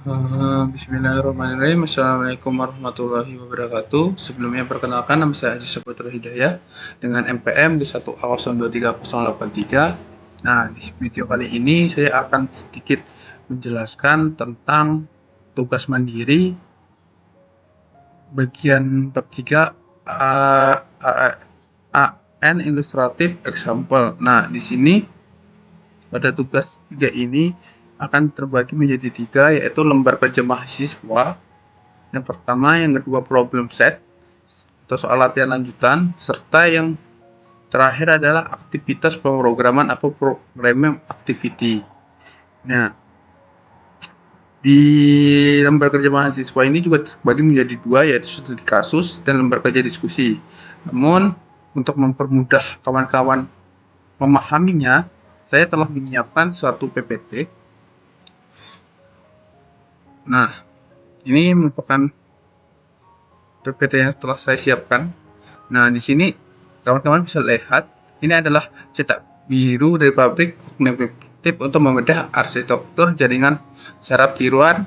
Bismillahirrahmanirrahim. Assalamualaikum warahmatullahi wabarakatuh. Sebelumnya perkenalkan, nama saya Aziz Saputra Hidayah dengan MPM di 1A023083. Nah, di video kali ini saya akan sedikit menjelaskan tentang tugas mandiri bagian bab 3 AN Illustrative Example. Nah, di sini pada tugas 3 ini akan terbagi menjadi 3, yaitu lembar kerja mahasiswa yang pertama, yang kedua problem set atau soal latihan lanjutan, serta yang terakhir adalah aktivitas pemrograman atau programming activity. Nah, di lembar kerja mahasiswa ini juga terbagi menjadi 2, yaitu studi kasus dan lembar kerja diskusi. Namun, untuk mempermudah kawan-kawan memahaminya, saya telah menyiapkan suatu PPT. Nah, ini merupakan PPT yang telah saya siapkan. Nah, di sini kawan-kawan bisa lihat, ini adalah cetak biru dari pabrik kognitif untuk membedah arsitektur jaringan saraf tiruan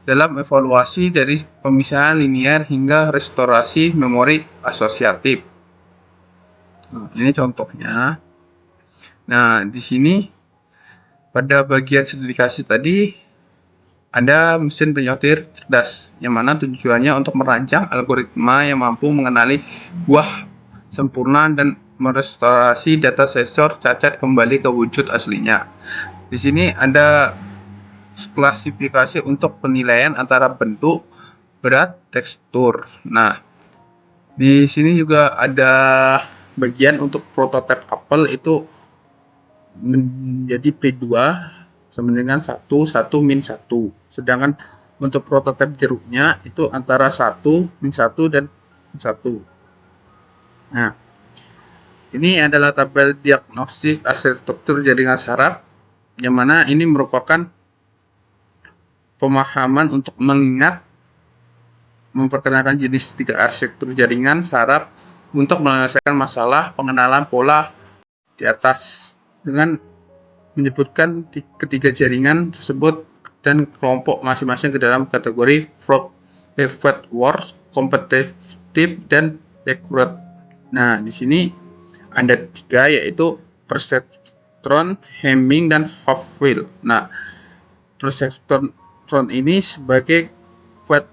dalam evaluasi dari pemisahan linear hingga restorasi memori asosiatif. Nah, ini contohnya. Nah, di sini pada bagian sertifikasi tadi ada mesin penyortir cerdas, yang mana tujuannya untuk merancang algoritma yang mampu mengenali buah sempurna dan merestorasi data sensor cacat kembali ke wujud aslinya. Di sini ada klasifikasi untuk penilaian antara bentuk, berat, tekstur. Nah, di sini juga ada bagian untuk prototipe apel itu menjadi P2 sama dengan 1, 1, min 1. Sedangkan untuk prototipe jeruknya itu antara 1, min 1, dan 1. Nah, ini adalah tabel diagnostik arsitektur jaringan saraf, yang mana ini merupakan pemahaman untuk mengingat, memperkenalkan jenis 3 arsitektur jaringan saraf untuk menyelesaikan masalah pengenalan pola di atas dengan menyebutkan ketiga jaringan tersebut dan kelompok masing-masing ke dalam kategori private works, competitive, dan accurate. Nah, di sini ada 3, yaitu perceptron, Hamming, dan Hopfield. Nah, perceptron ini sebagai feed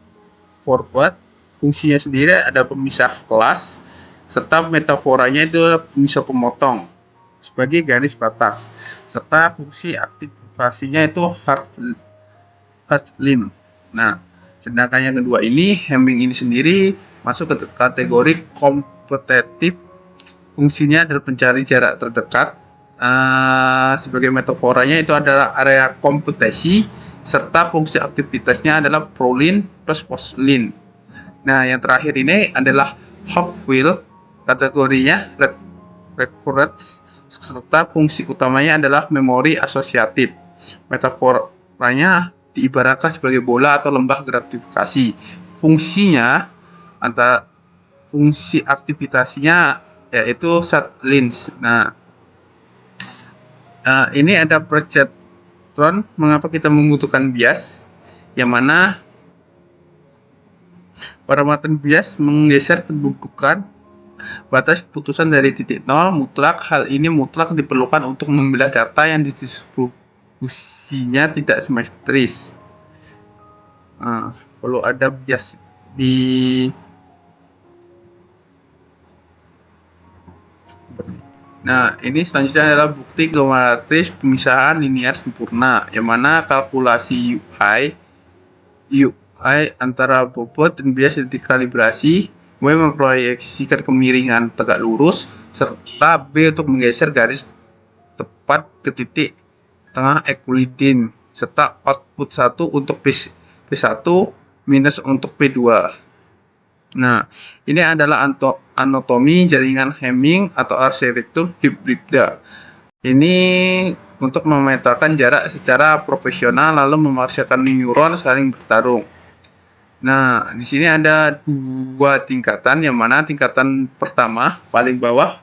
forward, fungsinya sendiri ada pemisah kelas, serta metaforanya itu adalah pemisah pemotong sebagai garis batas, serta fungsi aktivasinya itu hard limb. Nah, sedangkan yang kedua ini, Hamming ini sendiri masuk ke kategori kompetitif. Fungsinya adalah pencari jarak terdekat. Sebagai metaforanya itu adalah area kompetisi, serta fungsi aktivitasnya adalah prolin plus postlin. Nah, yang terakhir ini adalah Hopfield, kategorinya recurrence, serta fungsi utamanya adalah memori asosiatif. Metaforanya diibaratkan sebagai bola atau lembah gratifikasi. Fungsinya antara fungsi aktivitasnya yaitu set lines. Nah, ini ada perceptron. Mengapa kita membutuhkan bias? Yang mana parameter bias menggeser kedudukan batas putusan dari titik nol mutlak. Hal ini mutlak diperlukan untuk membelah data yang distribusinya tidak simetris. Perlu ada bias di Nah, ini selanjutnya adalah bukti geometris pemisahan linear sempurna, yang mana kalkulasi UI antara bobot dan bias dikalibrasi, W memproyeksikan kemiringan tegak lurus, serta B untuk menggeser garis tepat ke titik tengah Euclidean, serta output 1 untuk P1 minus untuk P2. Nah, ini adalah anatomi jaringan Hamming atau arsitektur hibrida. Ini untuk memetakan jarak secara profesional lalu memaksakan neuron saling bertarung. Nah, di sini ada 2 tingkatan, yang mana tingkatan pertama paling bawah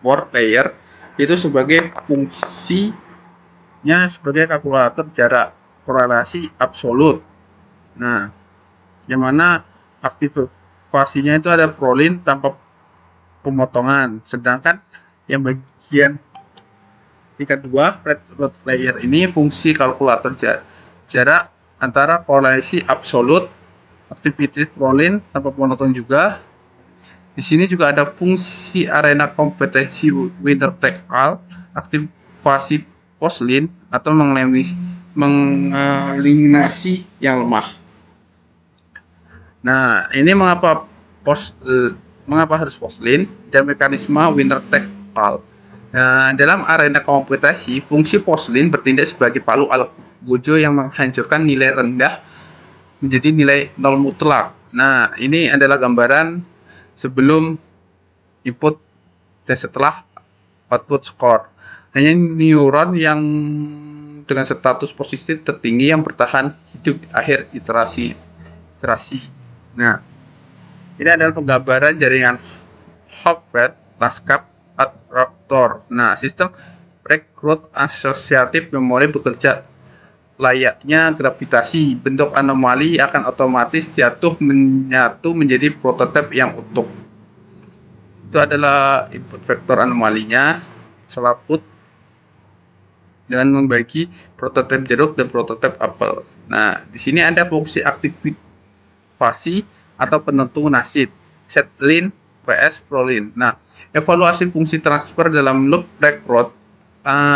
word layer itu sebagai fungsinya sebagai kalkulator jarak. korelasi absolut. Nah, yang mana aktivasinya itu ada prolin tanpa pemotongan, sedangkan yang bagian tingkat 2 Fredholm layer ini fungsi kalkulator jarak antara korelasi absolut, aktivitas prolin tanpa pemotongan juga. Di sini juga ada fungsi arena kompetensi winner take all, aktivasi poslin atau mengeliminasi yang lemah. Nah, ini mengapa harus poslin dan mekanisme winner take all. Nah, dalam arena kompetisi, fungsi poslin bertindak sebagai palu algojo yang menghancurkan nilai rendah menjadi nilai nol mutlak. Nah, ini adalah gambaran sebelum input dan setelah output score. Hanya neuron yang dengan status positif tertinggi yang bertahan hidup di akhir iterasi. Nah, ini adalah penggambaran jaringan Hopf Laskap Adaptor. Nah, sistem rekrut asosiatif memori bekerja layaknya gravitasi. Bentuk anomali akan otomatis jatuh menyatu menjadi prototipe yang utuh. Itu adalah input vektor anomalinya, selaput dengan membagi prototipe jeruk dan prototipe apel. Nah, di sini ada fungsi aktivasi atau penentu nasib, setlin vs prolin. Nah, evaluasi fungsi transfer dalam loop rekrut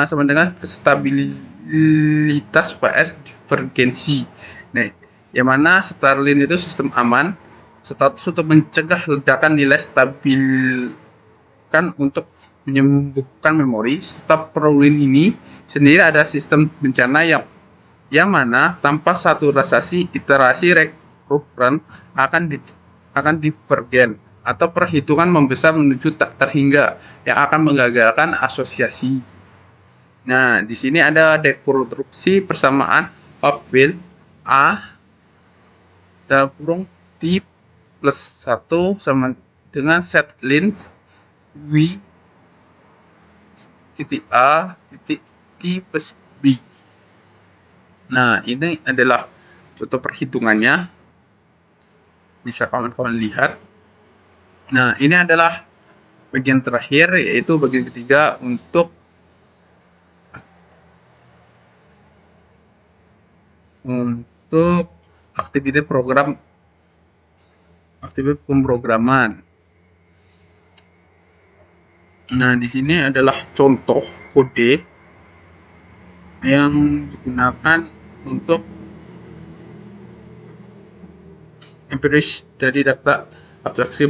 sama dengan stabilitas vs divergensi. Nah, yang mana setlin itu sistem aman, status untuk mencegah ledakan nilai stabil kan untuk menyembuhkan memori. Serta prolin ini sendiri ada sistem bencana yang mana tanpa satu iterasi recurrent akan divergen atau perhitungan membesar menuju tak terhingga yang akan menggagalkan asosiasi. Nah, di sini ada dekonstruksi persamaan Hopf A dalam kurung T plus 1 sama dengan setlin W titik A titik T plus B. Nah, ini adalah contoh perhitungannya, bisa kawan-kawan lihat. Nah, ini adalah bagian terakhir, yaitu bagian ketiga untuk aktivitas pemrograman. Nah, di sini adalah contoh kode yang digunakan untuk empiris dari data abstraksi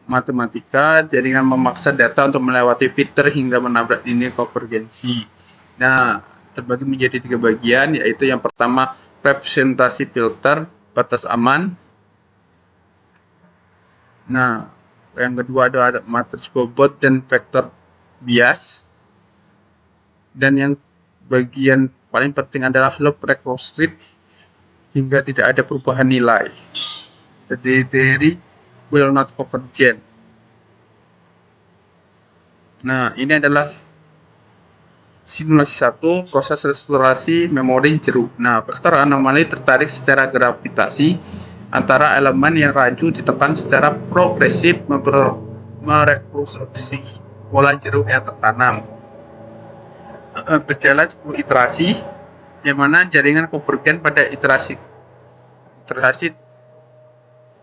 matematika jaringan memaksa data untuk melewati filter hingga menabrak linear konvergensi. Nah, terbagi menjadi 3 bagian, yaitu yang pertama representasi filter batas aman. Nah, yang kedua ada matriks bobot dan vektor bias. Dan yang bagian paling penting adalah loop reconstruct hingga tidak ada perubahan nilai. Jadi dari will not convergent. Nah, ini adalah simulasi 1 proses restorasi memori jeruk. Nah, vektor anomali tertarik secara gravitasi antara elemen yang rancu ditekan secara progresif merekonstruksi pola jeruk yang tertanam. Berjalan 10 iterasi, yang mana jaringan konvergen pada iterasi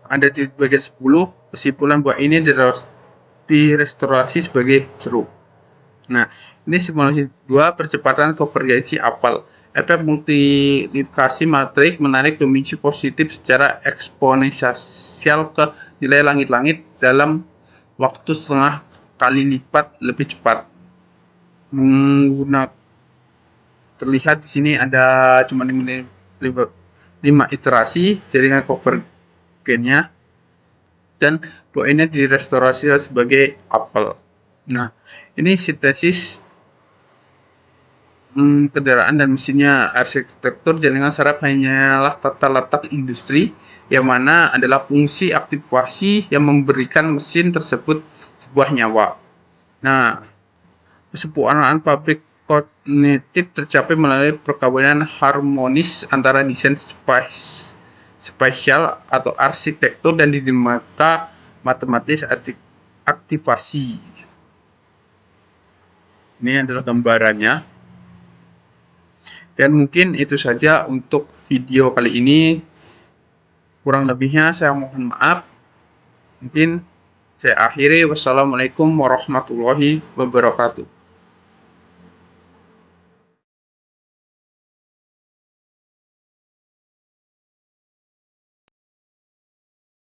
ada di bagian 10. Kesimpulan bahwa ini direstorasi sebagai jeruk. Nah, ini simulasi 2 percepatan konvergensi apel. Efek multiplikasi matrik menarik dimensi positif secara eksponensial ke nilai langit-langit dalam waktu setengah kali lipat lebih cepat. Menggunakan terlihat di sini ada cuma 5 iterasi jaringan konvergennya dan poinnya direstorasi sebagai apel. Nah, ini sintesis kendaraan dan mesinnya. Arsitektur jaringan saraf hanyalah tata letak industri, yang mana adalah fungsi aktivasi yang memberikan mesin tersebut sebuah nyawa. Nah, kesempurnaan pabrik kognitif tercapai melalui perkawinan harmonis antara desain spasial atau arsitektur dan dinamika matematis aktivasi. Ini adalah gambarannya. Dan mungkin itu saja untuk video kali ini. Kurang lebihnya saya mohon maaf. Mungkin saya akhiri. Wassalamualaikum warahmatullahi wabarakatuh.